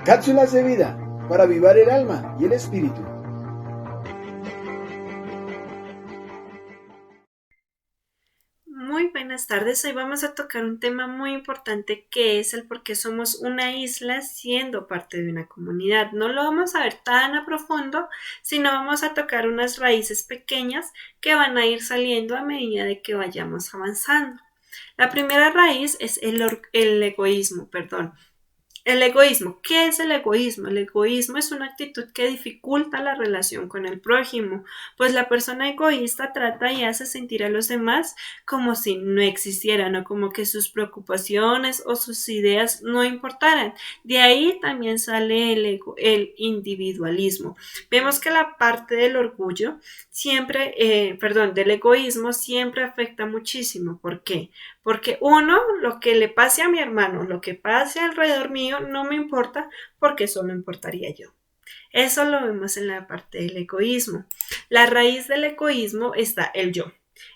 Cápsulas de vida para avivar el alma y el espíritu. Muy buenas tardes, hoy vamos a tocar un tema muy importante que es el por qué somos una isla siendo parte de una comunidad. No lo vamos a ver tan a profundo, sino vamos a tocar unas raíces pequeñas que van a ir saliendo a medida de que vayamos avanzando. La primera raíz es el egoísmo, perdón. El egoísmo. ¿Qué es el egoísmo? El egoísmo es una actitud que dificulta la relación con el prójimo, pues la persona egoísta trata y hace sentir a los demás como si no existieran o como que sus preocupaciones o sus ideas no importaran. De ahí también sale el individualismo. Vemos que la parte del orgullo del egoísmo siempre afecta muchísimo. ¿Por qué? Porque uno, lo que le pase a mi hermano, lo que pase alrededor mío, no me importa porque eso me importaría yo. Eso lo vemos en la parte del egoísmo. La raíz del egoísmo está el yo.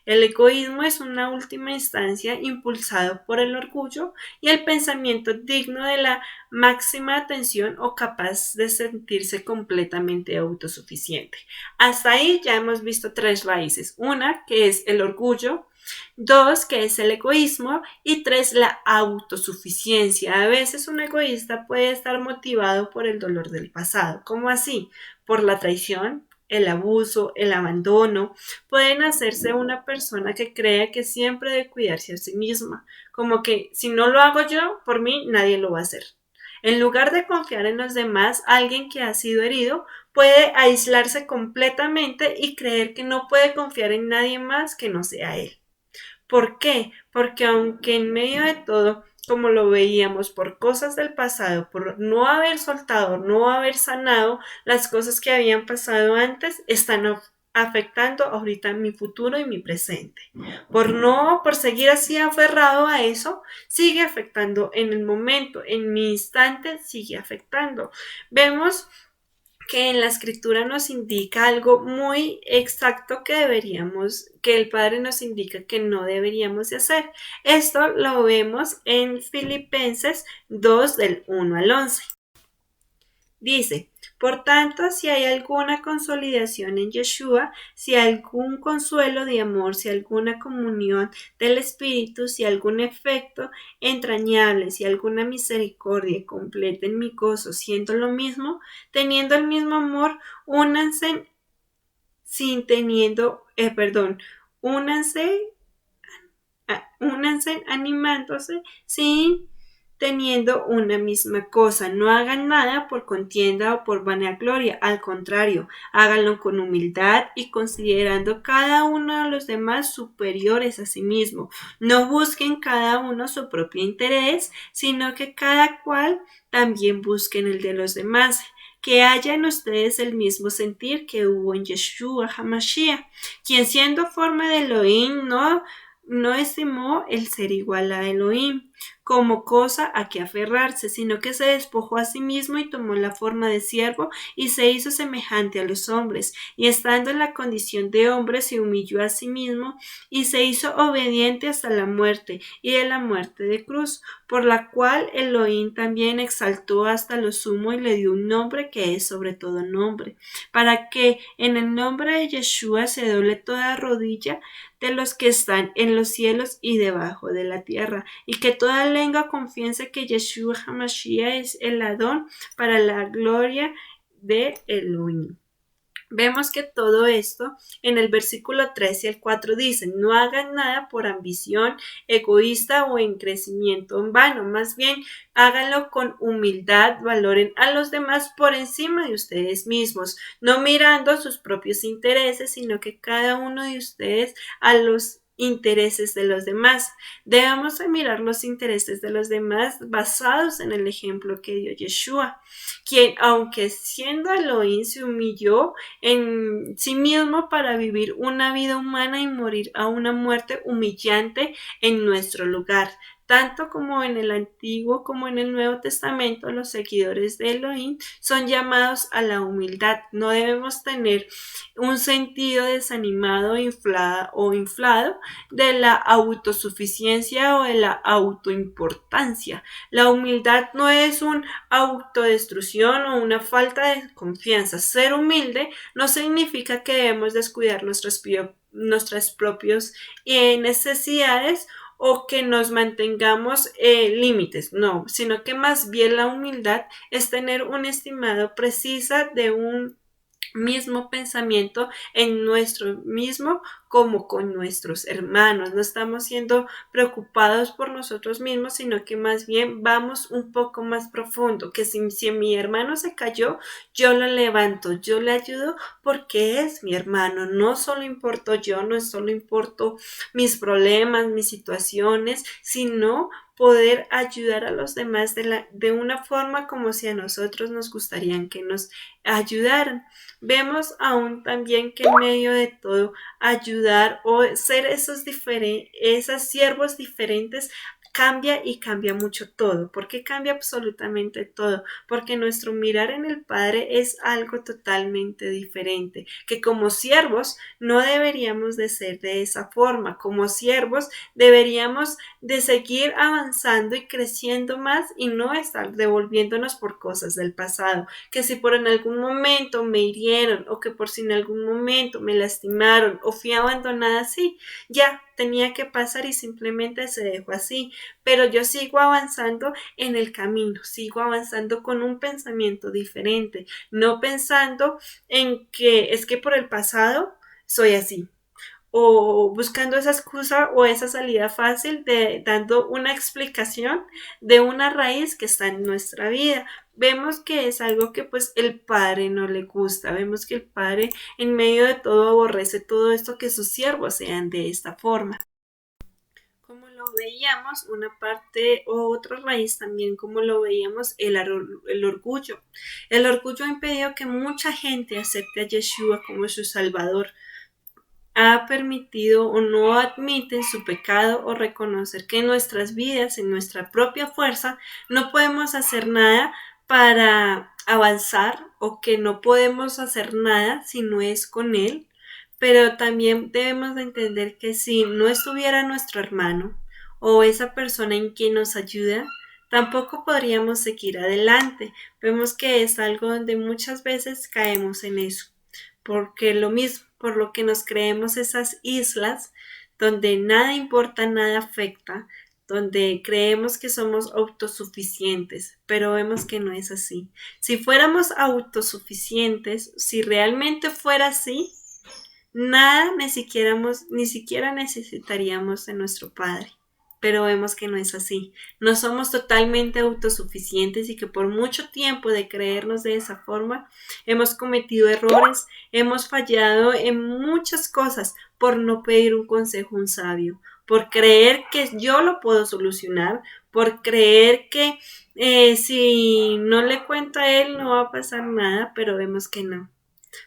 El egoísmo es una última instancia impulsado por el orgullo y el pensamiento digno de la máxima atención o capaz de sentirse completamente autosuficiente. Hasta ahí ya hemos visto tres raíces. Una, que es el orgullo. Dos, que es el egoísmo. Y tres, la autosuficiencia. A veces un egoísta puede estar motivado por el dolor del pasado. ¿Cómo así? Por la traición, el abuso, el abandono. Pueden hacerse una persona que crea que siempre debe cuidarse a sí misma. Como que si no lo hago yo, por mí nadie lo va a hacer. En lugar de confiar en los demás, alguien que ha sido herido puede aislarse completamente y creer que no puede confiar en nadie más que no sea él. ¿Por qué? Porque aunque en medio de todo, como lo veíamos, por cosas del pasado, por no haber soltado, no haber sanado las cosas que habían pasado antes, están afectando ahorita mi futuro y mi presente. Por seguir así aferrado a eso, sigue afectando en el momento, en mi instante, sigue afectando. Vemos que en la escritura nos indica algo muy exacto que el Padre nos indica que no deberíamos de hacer. Esto lo vemos en Filipenses 2 del 1 al 11. Dice, por tanto, si hay alguna consolidación en Yeshua, si algún consuelo de amor, si alguna comunión del Espíritu, si algún efecto entrañable, si alguna misericordia, completen mi gozo, siendo lo mismo, teniendo el mismo amor, únanse sin teniendo, únanse únanse animándose sin teniendo una misma cosa. No hagan nada por contienda o por vanagloria, al contrario, háganlo con humildad y considerando cada uno de los demás superiores a sí mismo. No busquen cada uno su propio interés, sino que cada cual también busquen el de los demás. Que haya en ustedes el mismo sentir que hubo en Yeshua HaMashiach, quien siendo forma de Elohim no estimó el ser igual a Elohim como cosa a que aferrarse, sino que se despojó a sí mismo y tomó la forma de siervo y se hizo semejante a los hombres, y estando en la condición de hombre se humilló a sí mismo y se hizo obediente hasta la muerte y de la muerte de cruz, por la cual Elohim también exaltó hasta lo sumo y le dio un nombre que es sobre todo nombre, para que en el nombre de Yeshua se doble toda rodilla de los que están en los cielos y debajo de la tierra, y que toda lengua confiese que Yeshua HaMashiach es el Adón para la gloria de Elohim. Vemos que todo esto en el versículo 3 y el 4 dicen, no hagan nada por ambición egoísta o en crecimiento en vano, más bien háganlo con humildad, valoren a los demás por encima de ustedes mismos, no mirando sus propios intereses, sino que cada uno de ustedes a los intereses de los demás. Debemos mirar los intereses de los demás basados en el ejemplo que dio Yeshua, quien aunque siendo Elohim se humilló en sí mismo para vivir una vida humana y morir a una muerte humillante en nuestro lugar. Tanto como en el Antiguo como en el Nuevo Testamento, los seguidores de Elohim son llamados a la humildad. No debemos tener un sentido desanimado o inflado de la autosuficiencia o de la autoimportancia. La humildad no es una autodestrucción o una falta de confianza. Ser humilde no significa que debemos descuidar nuestras propias necesidades o que nos mantengamos límites, no, sino que más bien la humildad es tener un estimado precisa de un mismo pensamiento en nuestro mismo como con nuestros hermanos. No estamos siendo preocupados por nosotros mismos, sino que más bien vamos un poco más profundo, que si mi hermano se cayó, yo lo levanto, yo le ayudo porque es mi hermano. No solo importo yo, no solo importo mis problemas, mis situaciones, sino poder ayudar a los demás de una forma como si a nosotros nos gustaría que nos ayudaran. Vemos aún también que en medio de todo ayudar o ser esos siervos diferentes cambia y cambia mucho todo. ¿Por qué cambia absolutamente todo? Porque nuestro mirar en el Padre es algo totalmente diferente, que como siervos no deberíamos de ser de esa forma. Como siervos deberíamos de seguir avanzando y creciendo más y no estar devolviéndonos por cosas del pasado, que si por en algún momento me hirieron o que por si en algún momento me lastimaron o fui abandonada así, ya tenía que pasar y simplemente se dejó así, pero yo sigo avanzando en el camino, sigo avanzando con un pensamiento diferente, no pensando en que es que por el pasado soy así, o buscando esa excusa o esa salida fácil de dando una explicación de una raíz que está en nuestra vida. Vemos que es algo que pues el padre no le gusta, vemos que el padre en medio de todo aborrece todo esto que sus siervos sean de esta forma. Como lo veíamos, una parte o otra raíz también, como lo veíamos, el orgullo. El orgullo ha impedido que mucha gente acepte a Yeshua como su Salvador, ha permitido o no admiten su pecado o reconocer que en nuestras vidas, en nuestra propia fuerza, no podemos hacer nada para avanzar o que no podemos hacer nada si no es con Él, pero también debemos de entender que si no estuviera nuestro hermano o esa persona en quien nos ayuda, tampoco podríamos seguir adelante. Vemos que es algo donde muchas veces caemos en eso porque lo mismo, por lo que nos creemos esas islas donde nada importa, nada afecta, donde creemos que somos autosuficientes, pero vemos que no es así. Si fuéramos autosuficientes, si realmente fuera así, nada ni siquiera necesitaríamos de nuestro Padre. Pero vemos que no es así. No somos totalmente autosuficientes y que por mucho tiempo de creernos de esa forma hemos cometido errores, hemos fallado en muchas cosas por no pedir un consejo a un sabio, por creer que yo lo puedo solucionar, por creer que si no le cuento a él no va a pasar nada, pero vemos que no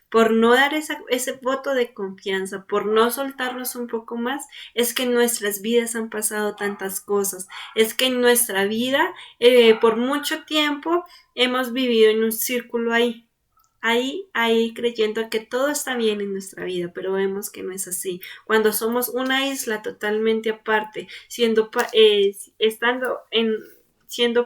por no dar ese voto de confianza, por no soltarnos un poco más, es que en nuestras vidas han pasado tantas cosas, es que en nuestra vida por mucho tiempo hemos vivido en un círculo ahí creyendo que todo está bien en nuestra vida, pero vemos que no es así. Cuando somos una isla totalmente aparte, siendo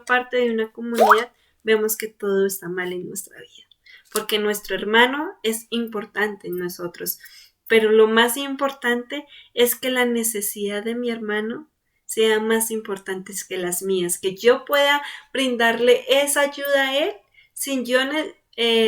parte de una comunidad, vemos que todo está mal en nuestra vida porque nuestro hermano es importante en nosotros, pero lo más importante es que la necesidad de mi hermano sea más importantes que las mías, que yo pueda brindarle esa ayuda a él sin yo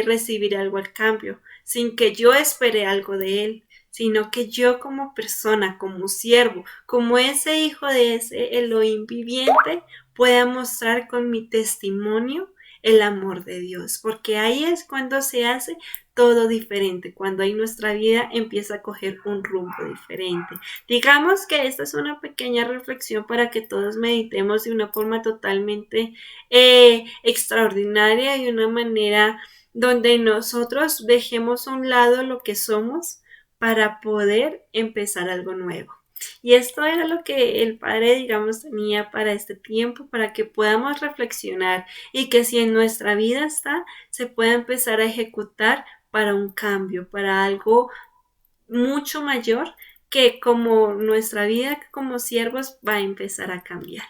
recibir algo al cambio, sin que yo espere algo de él, sino que yo como persona, como siervo, como ese hijo de ese Elohim viviente, pueda mostrar con mi testimonio el amor de Dios, porque ahí es cuando se hace todo diferente, cuando ahí nuestra vida empieza a coger un rumbo diferente. Digamos que esta es una pequeña reflexión para que todos meditemos de una forma totalmente extraordinaria, de una manera donde nosotros dejemos a un lado lo que somos para poder empezar algo nuevo. Y esto era lo que el Padre, digamos, tenía para este tiempo, para que podamos reflexionar y que si en nuestra vida está, se pueda empezar a ejecutar para un cambio, para algo mucho mayor que como nuestra vida como siervos va a empezar a cambiar.